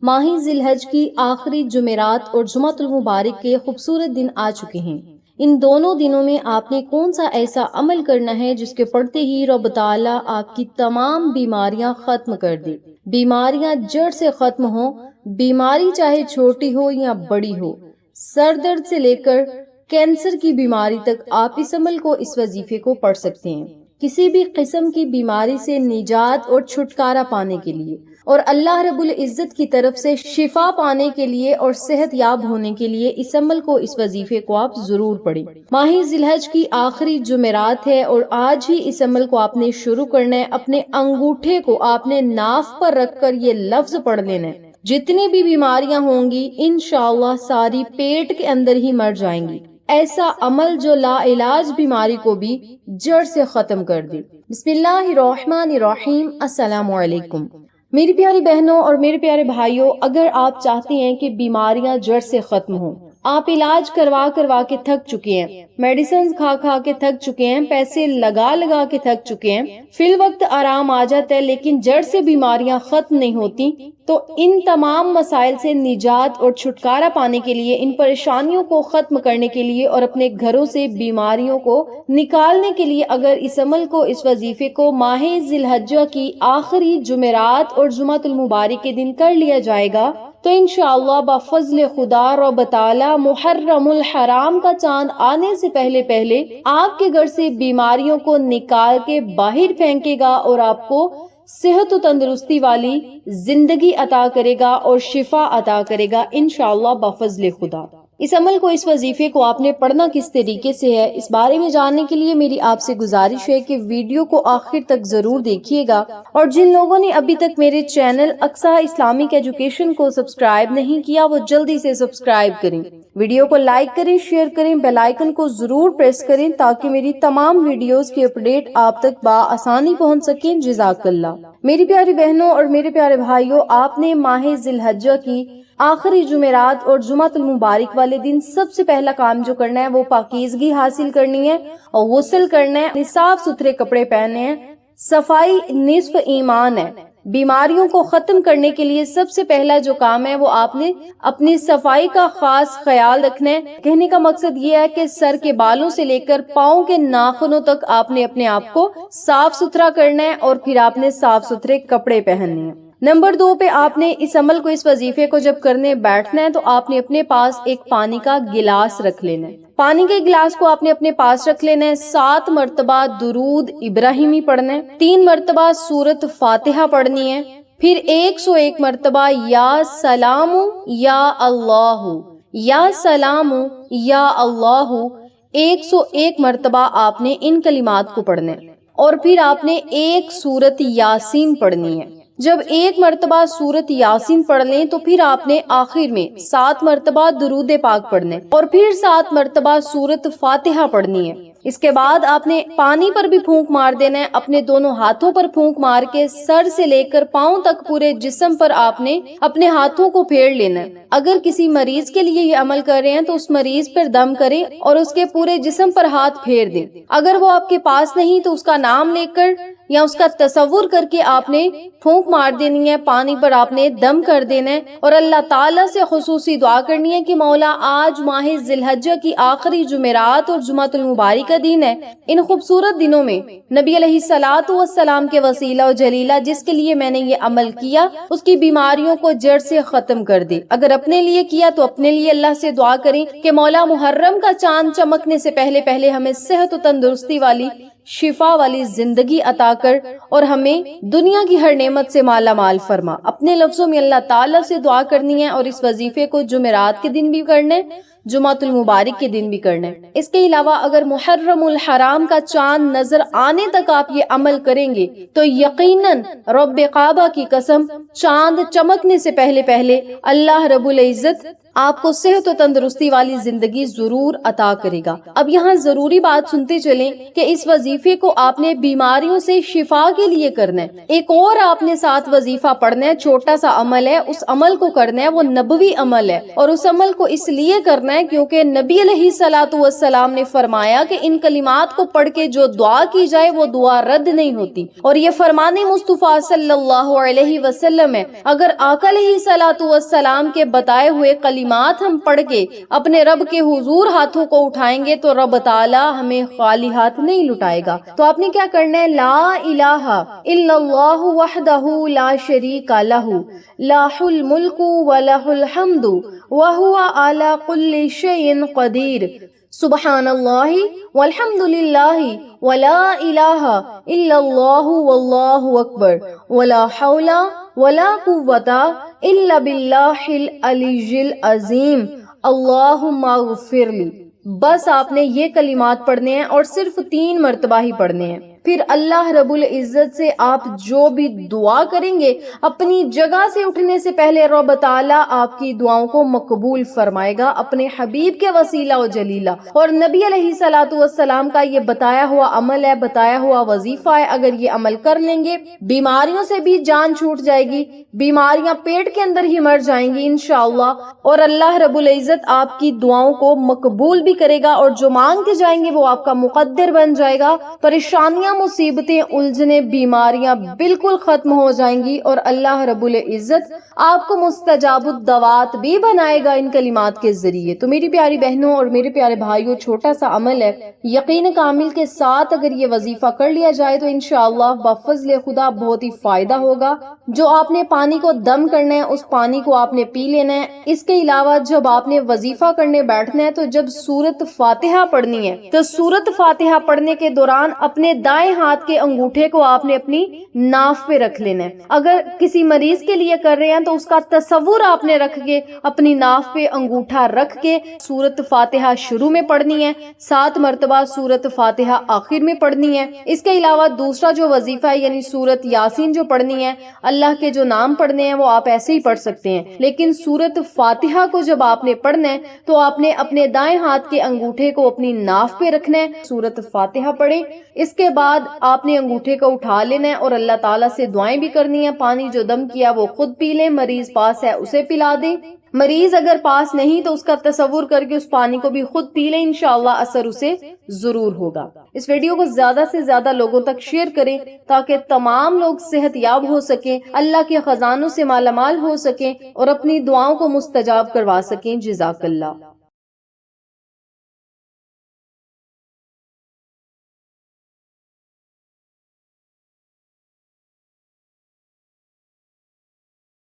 ماہ ذی الحج کی آخری جمعرات اور جمعۃ المبارک کے خوبصورت دن آ چکے ہیں۔ ان دونوں دنوں میں آپ نے کون سا ایسا عمل کرنا ہے جس کے پڑھتے ہی رب تعالیٰ آپ کی تمام بیماریاں ختم کر دے، بیماریاں جڑ سے ختم ہوں، بیماری چاہے چھوٹی ہو یا بڑی ہو، سر درد سے لے کر کینسر کی بیماری تک آپ اس عمل کو، اس وظیفے کو پڑھ سکتے ہیں۔ کسی بھی قسم کی بیماری سے نجات اور چھٹکارا پانے کے لیے اور اللہ رب العزت کی طرف سے شفا پانے کے لیے اور صحت یاب ہونے کے لیے اس عمل کو، اس وظیفے کو آپ ضرور پڑھیں۔ ماہ ذی الحج کی آخری جمعرات ہے اور آج ہی اس عمل کو آپ نے شروع کرنا ہے۔ اپنے انگوٹھے کو آپ نے ناف پر رکھ کر یہ لفظ پڑھ لینا ہے، جتنی بھی بیماریاں ہوں گی انشاءاللہ ساری پیٹ کے اندر ہی مر جائیں گی۔ ایسا عمل جو لا علاج بیماری کو بھی جڑ سے ختم کر دے۔ بسم اللہ الرحمن الرحیم۔ السلام علیکم میری پیاری بہنوں اور میرے پیارے بھائیوں، اگر آپ چاہتے ہیں کہ بیماریاں جڑ سے ختم ہوں، آپ علاج کروا کے تھک چکے ہیں، میڈیسنز کھا کے تھک چکے ہیں، پیسے لگا کے تھک چکے ہیں، فی الوقت آرام آ جاتا ہے لیکن جڑ سے بیماریاں ختم نہیں ہوتی، تو ان تمام مسائل سے نجات اور چھٹکارا پانے کے لیے، ان پریشانیوں کو ختم کرنے کے لیے اور اپنے گھروں سے بیماریوں کو نکالنے کے لیے اگر اس عمل کو، اس وظیفے کو ماہ ذی الحجہ کی آخری جمعرات اور جمعۃ المبارک کے دن کر لیا جائے گا تو انشاءاللہ بفضل خدا رب تعالی محرم الحرام کا چاند آنے سے پہلے آپ کے گھر سے بیماریوں کو نکال کے باہر پھینکے گا اور آپ کو صحت و تندرستی والی زندگی عطا کرے گا اور شفا عطا کرے گا انشاءاللہ بفضل خدا۔ اس عمل کو، اس وظیفے کو آپ نے پڑھنا کس طریقے سے ہے، اس بارے میں جاننے کے لیے میری آپ سے گزارش ہے کہ ویڈیو کو آخر تک ضرور دیکھیے گا، اور جن لوگوں نے ابھی تک میرے چینل اقصیٰ اسلامک ایجوکیشن کو سبسکرائب نہیں کیا وہ جلدی سے سبسکرائب کریں، ویڈیو کو لائک کریں، شیئر کریں، بیل آئیکن کو ضرور پریس کریں تاکہ میری تمام ویڈیوز کی اپڈیٹ آپ تک بآسانی پہنچ سکیں۔ جزاک اللہ۔ میری پیاری بہنوں اور میرے پیارے بھائیوں، آپ نے ماہ ذی الحجہ کی آخری جمعرات اور جمعۃ المبارک والے دن سب سے پہلا کام جو کرنا ہے وہ پاکیزگی حاصل کرنی ہے اور غسل کرنا ہے، صاف ستھرے کپڑے پہننے ہیں۔ صفائی نصف ایمان ہے۔ بیماریوں کو ختم کرنے کے لیے سب سے پہلا جو کام ہے وہ آپ نے اپنی صفائی کا خاص خیال رکھنا ہے۔ کہنے کا مقصد یہ ہے کہ سر کے بالوں سے لے کر پاؤں کے ناخنوں تک آپ نے اپنے آپ کو صاف ستھرا کرنا ہے اور پھر آپ نے صاف ستھرے کپڑے پہننے ہیں۔ نمبر 2 پہ آپ نے اس عمل کو، اس وظیفے کو جب کرنے بیٹھنا ہے تو آپ نے اپنے پاس ایک پانی کا گلاس رکھ لینا ہے۔ پانی کے گلاس کو آپ نے اپنے پاس رکھ لینا ہے، 7 مرتبہ درود ابراہیمی پڑھنا ہے، 3 مرتبہ سورۃ فاتحہ پڑھنی ہے، پھر 101 مرتبہ یا سلام یا اللہ، یا سلام یا اللہ 101 مرتبہ آپ نے ان کلمات کو پڑھنا ہے، اور پھر آپ نے ایک سورۃ یاسین پڑھنی ہے۔ جب 1 مرتبہ سورۃ یاسین پڑھ لیں تو پھر آپ نے آخر میں 7 مرتبہ درود پاک پڑھنے اور پھر 7 مرتبہ سورۃ فاتحہ پڑھنی ہے۔ اس کے بعد آپ نے پانی پر بھی پھونک مار دینا ہے، اپنے دونوں ہاتھوں پر پھونک مار کے سر سے لے کر پاؤں تک پورے جسم پر آپ نے اپنے ہاتھوں کو پھیر لینا ہے۔ اگر کسی مریض کے لیے یہ عمل کر رہے ہیں تو اس مریض پر دم کریں اور اس کے پورے جسم پر ہاتھ پھیر دیں۔ اگر وہ آپ کے پاس نہیں تو اس کا نام لے کر یا اس کا تصور کر کے آپ نے پھونک مار دینی ہے، پانی پر آپ نے دم کر دینا ہے اور اللہ تعالیٰ سے خصوصی دعا کرنی ہے کہ مولا آج ماہ ذی الحجہ کی آخری جمعرات اور جمعۃ المبارک کا دن ہے، ان خوبصورت دنوں میں نبی علیہ الصلوۃ والسلام کے وسیلہ و جلیلہ جس کے لیے میں نے یہ عمل کیا اس کی بیماریوں کو جڑ سے ختم کر دے۔ اگر اپنے لیے کیا تو اپنے لیے اللہ سے دعا کریں کہ مولا محرم کا چاند چمکنے سے پہلے ہمیں صحت و تندرستی والی، شفا والی زندگی عطا کر اور ہمیں دنیا کی ہر نعمت سے مالا مال فرما۔ اپنے لفظوں میں اللہ تعالیٰ سے دعا کرنی ہے اور اس وظیفے کو جمعرات کے دن بھی کرنا ہے، جمعۃ المبارک کے دن بھی کرنا ہے۔ اس کے علاوہ اگر محرم الحرام کا چاند نظر آنے تک آپ یہ عمل کریں گے تو یقیناً رب کعبہ کی قسم چاند چمکنے سے پہلے اللہ رب العزت آپ کو صحت و تندرستی والی زندگی ضرور عطا کرے گا۔ اب یہاں ضروری بات سنتے چلیں کہ اس وظیفے کو آپ نے بیماریوں سے شفا کے لیے کرنا ہے۔ ایک اور آپ نے ساتھ وظیفہ پڑھنا ہے، چھوٹا سا عمل ہے، اس عمل کو کرنا ہے، وہ نبوی عمل ہے اور اس عمل کو اس لیے کرنا ہے، کیونکہ نبی علیہ الصلوۃ والسلام نے فرمایا کہ ان کلمات کو پڑھ کے جو دعا کی جائے وہ دعا رد نہیں ہوتی، اور یہ فرمان مصطفیٰ صلی اللہ علیہ وسلم ہے۔ اگر آقا علیہ الصلوۃ والسلام کے بتائے ہوئے کلمات ہم پڑھ کے اپنے رب کے حضور ہاتھوں کو اٹھائیں گے تو رب تعالی ہمیں خالی ہاتھ نہیں لٹائے گا۔ تو آپ نے کیا کرنا ہے؟ لا الہ الا اللہ وحدہ لا شریک لہ لہ الملک ولہ الحمد وہو علی کل شیء قدیر، سبحان اللہ والحمد للہ ولا الہ الا اللہ واللہ اکبر ولا حول ولا قوۃ الا باللہ العلی العظیم اللہم اغفر لی۔ بس آپ نے یہ کلمات پڑھنے ہیں اور صرف 3 مرتبہ ہی پڑھنے ہیں۔ پھر اللہ رب العزت سے آپ جو بھی دعا کریں گے اپنی جگہ سے اٹھنے سے پہلے رب تعالیٰ آپ کی دعاؤں کو مقبول فرمائے گا اپنے حبیب کے وسیلہ و جلیلہ۔ اور نبی علیہ الصلوۃ والسلام کا یہ بتایا ہوا عمل ہے، بتایا ہوا وظیفہ ہے، اگر یہ عمل کر لیں گے بیماریوں سے بھی جان چھوٹ جائے گی، بیماریاں پیٹ کے اندر ہی مر جائیں گی انشاءاللہ، اور اللہ رب العزت آپ کی دعاؤں کو مقبول بھی کرے گا، اور جو مانگتے جائیں گے وہ آپ کا مقدر بن جائے گا۔ پریشانیاں، مصیبتیں، الجھنیں، بیماریاں بالکل ختم ہو جائیں گی، اور اللہ رب العزت آپ کو مستجاب الدعوات بھی بنائے گا ان کلمات کے ذریعے۔ تو میری پیاری بہنوں اور میرے پیارے بھائیوں، چھوٹا سا عمل ہے، یقین کامل کے ساتھ اگر یہ وظیفہ کر لیا جائے تو انشاءاللہ بفضل خدا بہت ہی فائدہ ہوگا۔ جو آپ نے پانی کو دم کرنا ہے اس پانی کو آپ نے پی لینا ہے۔ اس کے علاوہ جب آپ نے وظیفہ کرنے بیٹھنا ہے تو جب سورت فاتحہ پڑھنی ہے تو سورت فاتحہ پڑھنے کے دوران اپنے دائیں ہاتھ کے انگوٹھے کو آپ نے اپنی ناف پہ رکھ لینا ہے۔ اگر کسی مریض کے لیے کر رہے ہیں تو اس کا تصور آپ نے رکھ کے اپنی ناف پہ انگوٹھا رکھ کے سورت فاتحہ شروع میں پڑھنی ہے، 7 مرتبہ سورت فاتحہ آخر میں پڑھنی ہے۔ اس کے علاوہ دوسرا جو وظیفہ ہے یعنی سورت یاسین جو پڑھنی ہے، اللہ کے جو نام پڑھنے ہیں وہ آپ ایسے ہی پڑھ سکتے ہیں، لیکن سورت فاتحہ کو جب آپ نے پڑھنا ہے تو آپ نے اپنے دائیں ہاتھ کے انگوٹھے کو اپنی ناف پہ رکھنا ہے، سورت فاتحہ پڑھیں۔ اس کے بعد آپ نے انگوٹھے کو اٹھا لینا ہے اور اللہ تعالیٰ سے دعائیں بھی کرنی ہے۔ پانی جو دم کیا وہ خود پی لیں، مریض پاس ہے اسے پلا دیں، مریض اگر پاس نہیں تو اس کا تصور کر کے اس پانی کو بھی خود پی لیں، انشاءاللہ اثر اسے ضرور ہوگا۔ اس ویڈیو کو زیادہ سے زیادہ لوگوں تک شیئر کریں تاکہ تمام لوگ صحت یاب ہو سکیں، اللہ کے خزانوں سے مالا مال ہو سکیں اور اپنی دعاؤں کو مستجاب کروا سکیں۔ جزاک اللہ۔